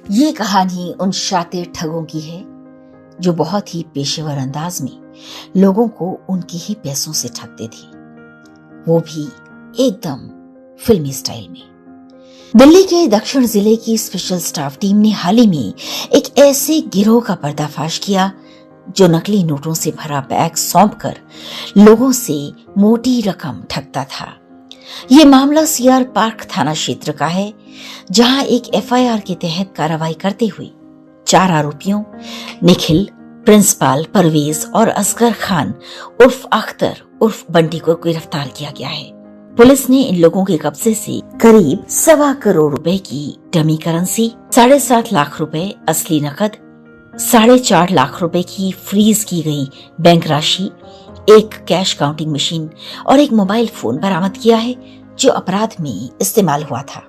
ये कहानी उन शातिर ठगों की है जो बहुत ही पेशेवर अंदाज में लोगों को उनके ही पैसों से ठगते थे, वो भी एकदम फिल्मी स्टाइल में। दिल्ली के दक्षिण जिले की स्पेशल स्टाफ टीम ने हाल ही में एक ऐसे गिरोह का पर्दाफाश किया जो नकली नोटों से भरा बैग सौंपकर लोगों से मोटी रकम ठगता था। ये मामला सीआर पार्क थाना क्षेत्र का है, जहां एक एफआईआर के तहत कार्रवाई करते हुए 4 आरोपियों निखिल, प्रिंसिपल, परवेज और असगर खान उर्फ अख्तर उर्फ बंटी को गिरफ्तार किया गया है। पुलिस ने इन लोगों के कब्जे से करीब 1.25 करोड़ रुपए की डमी करेंसी, 7.5 लाख रुपए असली नकद, 4.5 लाख रुपए की फ्रीज की गई बैंक राशि, एक कैश काउंटिंग मशीन और एक मोबाइल फोन बरामद किया है जो अपराध में इस्तेमाल हुआ था।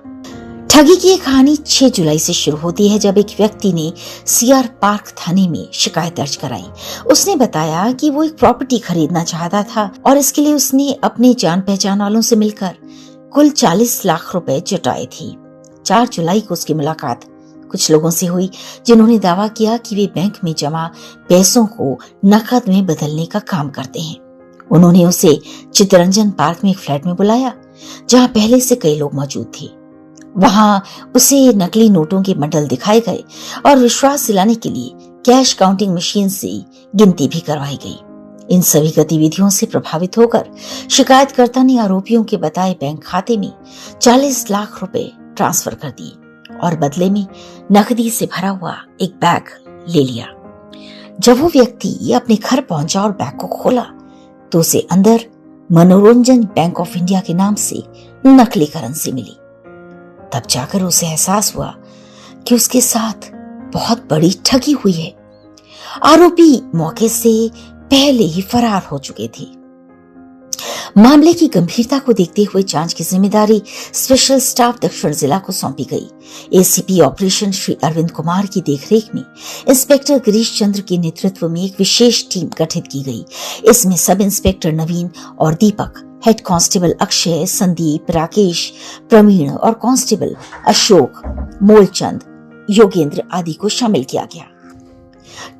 ठगी की एक कहानी 6 जुलाई से शुरू होती है, जब एक व्यक्ति ने सीआर पार्क थाने में शिकायत दर्ज कराई। उसने बताया कि वो एक प्रॉपर्टी खरीदना चाहता था और इसके लिए उसने अपने जान पहचान वालों से मिलकर कुल 40 लाख रुपए जुटाए थे। 4 जुलाई को उसकी मुलाकात कुछ लोगों से हुई जिन्होंने दावा किया कि वे बैंक में जमा पैसों को नकद में बदलने का काम करते हैं। उन्होंने उसे चित्तरंजन पार्क में एक फ्लैट में बुलाया जहां पहले से कई लोग मौजूद थे। वहां उसे नकली नोटों के बंडल दिखाए गए और विश्वास दिलाने के लिए कैश काउंटिंग मशीन से गिनती भी करवाई गई। इन सभी गतिविधियों से प्रभावित होकर शिकायतकर्ता ने आरोपियों के बताए बैंक खाते में 40 लाख रुपए ट्रांसफर कर दिए और बदले में नकदी से भरा हुआ एक बैग ले लिया। जब वो व्यक्ति अपने घर पहुंचा और बैग को खोला तो उसे अंदर मनोरंजन बैंक ऑफ इंडिया के नाम से नकली करेंसी मिली। तब जाकर उसे एहसास हुआ कि उसके साथ बहुत बड़ी ठगी हुई है। आरोपी मौके से पहले ही फरार हो चुके थे। मामले की गंभीरता को देखते हुए जांच की जिम्मेदारी स्पेशल स्टाफ दक्षिण जिला को सौंपी गई। एसीपी ऑपरेशन श्री अरविंद कुमार की देखरेख में इंस्पेक्टर गिरीश चंद्र के नेतृत्व में एक विशेष टीम गठित की गई। इसमें सब इंस्पेक्टर नवीन और दीपक, हेड कांस्टेबल अक्षय, संदीप, राकेश, प्रवीण और कांस्टेबल अशोक, मोलचंद, योगेंद्र आदि को शामिल किया गया।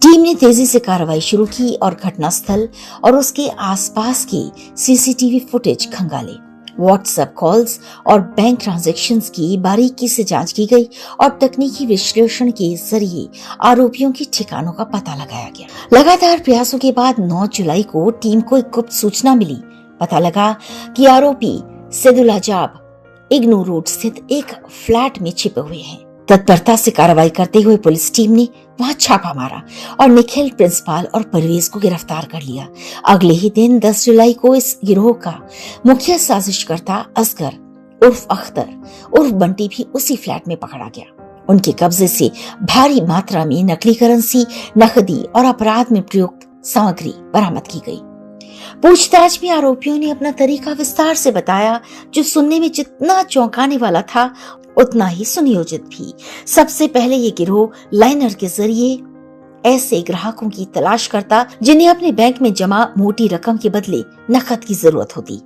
टीम ने तेजी से कार्रवाई शुरू की और घटनास्थल और उसके आसपास की सीसीटीवी फुटेज खंगाले। व्हाट्सएप कॉल्स और बैंक ट्रांजैक्शंस की बारीकी से जांच की गई और तकनीकी विश्लेषण के जरिए आरोपियों के ठिकानों का पता लगाया गया। लगातार प्रयासों के बाद 9 जुलाई को टीम को एक गुप्त सूचना मिली। पता लगा कि आरोपी सैदुल अजाब इग्नू रोड स्थित एक फ्लैट में छिपे हुए हैं। तत्परता से कार्रवाई करते हुए पुलिस टीम ने वहां छापा मारा और निखिल, प्रिंसिपल और परवेज को गिरफ्तार कर लिया। अगले ही दिन 10 जुलाई को इस गिरोह का मुख्य साजिशकर्ता असगर उर्फ अख्तर उर्फ बंटी भी उसी फ्लैट में पकड़ा गया। उनके कब्जे से भारी मात्रा में नकली करेंसी, नकदी और अपराध में प्रयुक्त सामग्री बरामद की गई। पूछताछ में आरोपियों ने अपना तरीका विस्तार से बताया, जो सुनने में जितना चौंकाने वाला था उतना ही सुनियोजित भी। सबसे पहले ये गिरोह लाइनर के जरिए ऐसे ग्राहकों की तलाश करता जिन्हें अपने बैंक में जमा मोटी रकम के बदले नकद की जरूरत होती।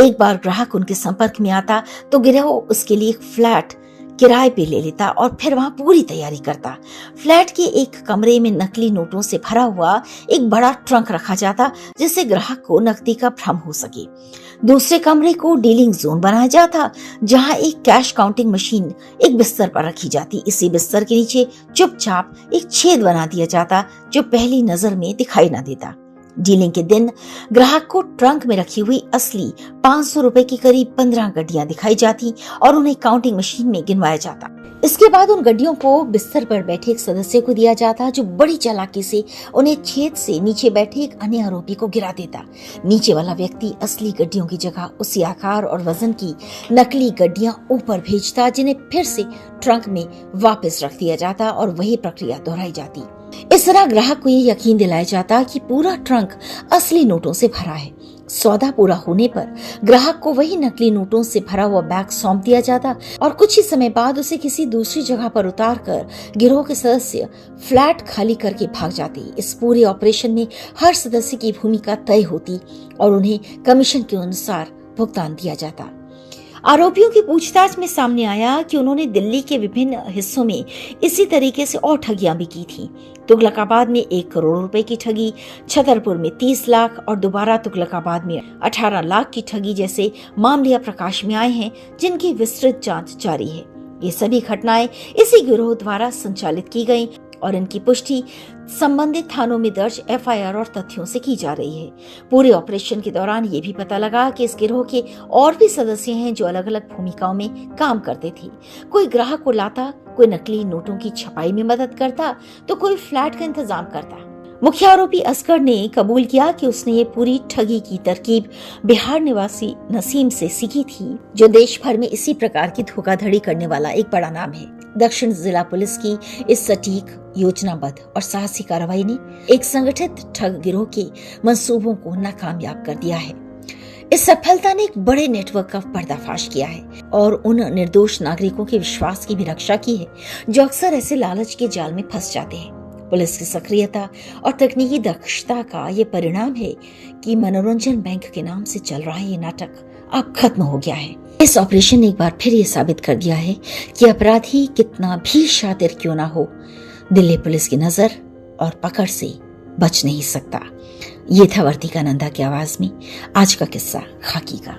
एक बार ग्राहक उनके संपर्क में आता तो गिरोह उसके लिए एक फ्लैट किराए पे ले लेता और फिर वहां पूरी तैयारी करता। फ्लैट के एक कमरे में नकली नोटों से भरा हुआ एक बड़ा ट्रंक रखा जाता जिससे ग्राहक को नकदी का भ्रम हो सके। दूसरे कमरे को डीलिंग जोन बनाया जाता जहां एक कैश काउंटिंग मशीन एक बिस्तर पर रखी जाती। इसी बिस्तर के नीचे चुपचाप एक छेद बना दिया जाता जो पहली नजर में दिखाई न देता। डीलिंग के दिन ग्राहक को ट्रंक में रखी हुई असली 500 रुपए की करीब 15 गड्डियां दिखाई जाती और उन्हें काउंटिंग मशीन में गिनवाया जाता। इसके बाद उन गड्डियों को बिस्तर पर बैठे एक सदस्य को दिया जाता जो बड़ी चालाकी से उन्हें छेद से नीचे बैठे एक अन्य आरोपी को गिरा देता। नीचे वाला व्यक्ति असली गड्डियों की जगह उसी आकार और वजन की नकली गड्डियां ऊपर भेजता, जिन्हें फिर से ट्रंक में वापस रख दिया जाता और वही प्रक्रिया दोहराई जाती। इस तरह ग्राहक को ये यकीन दिलाया जाता कि पूरा ट्रंक असली नोटों से भरा है। सौदा पूरा होने पर ग्राहक को वही नकली नोटों से भरा हुआ बैग सौंप दिया जाता और कुछ ही समय बाद उसे किसी दूसरी जगह पर उतार कर गिरोह के सदस्य फ्लैट खाली करके भाग जाते। इस पूरे ऑपरेशन में हर सदस्य की भूमिका तय होती और उन्हें कमीशन के अनुसार भुगतान दिया जाता। आरोपियों की पूछताछ में सामने आया कि उन्होंने दिल्ली के विभिन्न हिस्सों में इसी तरीके से और ठगियां भी की थी। तुगलकाबाद में 1 करोड़ रुपए की ठगी, छतरपुर में 30 लाख और दोबारा तुगलकाबाद में 18 लाख की ठगी जैसे मामले प्रकाश में आए हैं, जिनकी विस्तृत जांच जारी है। ये सभी घटनाएं इसी गिरोह द्वारा संचालित की गईं और इनकी पुष्टि संबंधित थानों में दर्ज एफआईआर और तथ्यों से की जा रही है। पूरे ऑपरेशन के दौरान ये भी पता लगा कि इस गिरोह के और भी सदस्य हैं जो अलग अलग भूमिकाओं में काम करते थे। कोई ग्राहक को लाता, कोई नकली नोटों की छपाई में मदद करता, तो कोई फ्लैट का इंतजाम करता। मुख्य आरोपी असगर ने कबूल किया कि उसने ये पूरी ठगी की तरकीब बिहार निवासी नसीम से सीखी थी, जो देश भर में इसी प्रकार की धोखाधड़ी करने वाला एक बड़ा नाम है। दक्षिण जिला पुलिस की इस सटीक, योजनाबद्ध और साहसी कार्रवाई ने एक संगठित ठग गिरोह के मंसूबों को नाकामयाब कर दिया है। इस सफलता ने एक बड़े नेटवर्क का पर्दाफाश किया है और उन निर्दोष नागरिकों के विश्वास की भी रक्षा की है जो अक्सर ऐसे लालच के जाल में फंस जाते हैं। पुलिस की सक्रियता और तकनीकी दक्षता का ये परिणाम है कि मनोरंजन बैंक के नाम से चल रहा ये नाटक अब खत्म हो गया है। इस ऑपरेशन ने एक बार फिर ये साबित कर दिया है कि अपराधी कितना भी शातिर क्यों ना हो, दिल्ली पुलिस की नजर और पकड़ से बच नहीं सकता। ये था वर्तिका नंदा की आवाज में आज का किस्सा खाकी का।